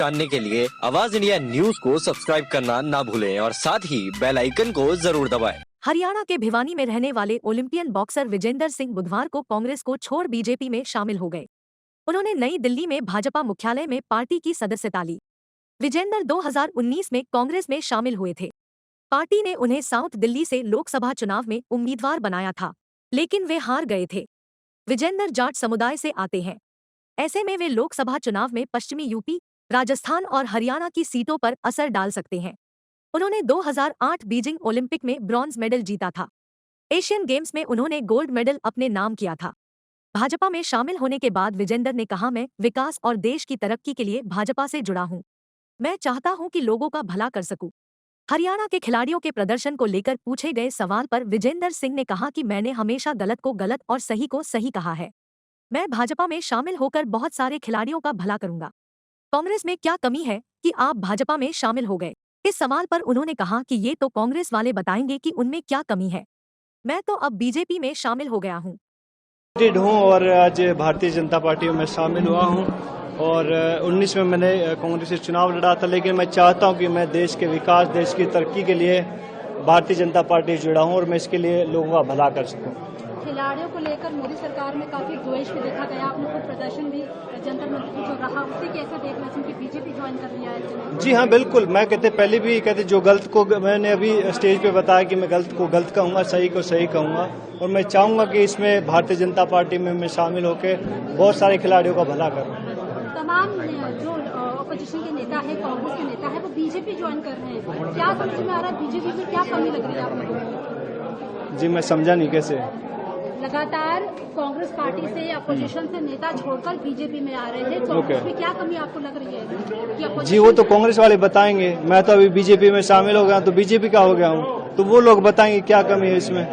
जानने के लिए आवाज इंडिया न्यूज को सब्सक्राइब करना ना भूलें और साथ ही बेल आइकन को जरूर दबाएं। हरियाणा के भिवानी में रहने वाले ओलंपियन बॉक्सर विजेंदर सिंह बुधवार को कांग्रेस को छोड़ बीजेपी में शामिल हो गए। उन्होंने नई दिल्ली में भाजपा मुख्यालय में पार्टी की सदस्यता ली। विजेंदर 2019 में कांग्रेस में शामिल हुए थे। पार्टी ने उन्हें साउथ दिल्ली से लोकसभा चुनाव में उम्मीदवार बनाया था, लेकिन वे हार गए थे। विजेंदर जाट समुदाय से आते हैं। ऐसे में वे लोकसभा चुनाव में पश्चिमी यूपी, राजस्थान और हरियाणा की सीटों पर असर डाल सकते हैं। उन्होंने 2008 बीजिंग ओलंपिक में ब्रॉन्ज मेडल जीता था। एशियन गेम्स में उन्होंने गोल्ड मेडल अपने नाम किया था। भाजपा में शामिल होने के बाद विजेंदर ने कहा, मैं विकास और देश की तरक्की के लिए भाजपा से जुड़ा हूं। मैं चाहता हूं कि लोगों का भला कर सकूं। हरियाणा के खिलाड़ियों के प्रदर्शन को लेकर पूछे गए सवाल पर विजेंदर सिंह ने कहा कि मैंने हमेशा गलत को गलत और सही को सही कहा है। मैं भाजपा में शामिल होकर बहुत सारे खिलाड़ियों का भला करूंगा। कांग्रेस में क्या कमी है कि आप भाजपा में शामिल हो गए? इस सवाल पर उन्होंने कहा कि ये तो कांग्रेस वाले बताएंगे कि उनमें क्या कमी है। मैं तो अब बीजेपी में शामिल हो गया हूँ और आज भारतीय जनता पार्टी में शामिल हुआ हूँ और 19 में मैंने कांग्रेस से चुनाव लड़ा था, लेकिन मैं चाहता हूँ कि मैं देश के विकास, देश की तरक्की के लिए भारतीय जनता पार्टी से जुड़ा हूँ और मैं इसके लिए लोगों का भला कर सकूँ। खिलाड़ियों को लेकर मोदी सरकार में काफी द्वेष भी देखा गया। आपने खुद प्रदर्शन भी जंतर मंतर जो रहा, उसे कैसे देख रहे हैं कि बीजेपी ज्वाइन कर लिया है? जी हाँ, बिल्कुल। मैं पहले भी कहते जो गलत को, मैंने अभी स्टेज पे बताया कि मैं गलत को गलत कहूँगा, सही को सही कहूँगा और मैं चाहूँगा कि इसमें भारतीय जनता पार्टी में मैं शामिल होकर बहुत सारे खिलाड़ियों का भला करूँ। तमाम जो अपोजिशन के नेता है, कांग्रेस के नेता है, वो बीजेपी ज्वाइन कर रहे हैं। क्या समझ में आ रहा है बीजेपी में क्या कमी लग रही है आप लोगों को? जी मैं समझा नहीं कैसे। लगातार कांग्रेस पार्टी से अपोजिशन से नेता छोड़कर बीजेपी में आ रहे हैं, तो उसमें क्या कमी आपको लग रही है कि जी वो तो कांग्रेस वाले बताएंगे। मैं तो अभी बीजेपी में शामिल हो गया, तो बीजेपी का हो गया हूँ, तो वो लोग बताएंगे क्या कमी है इसमें।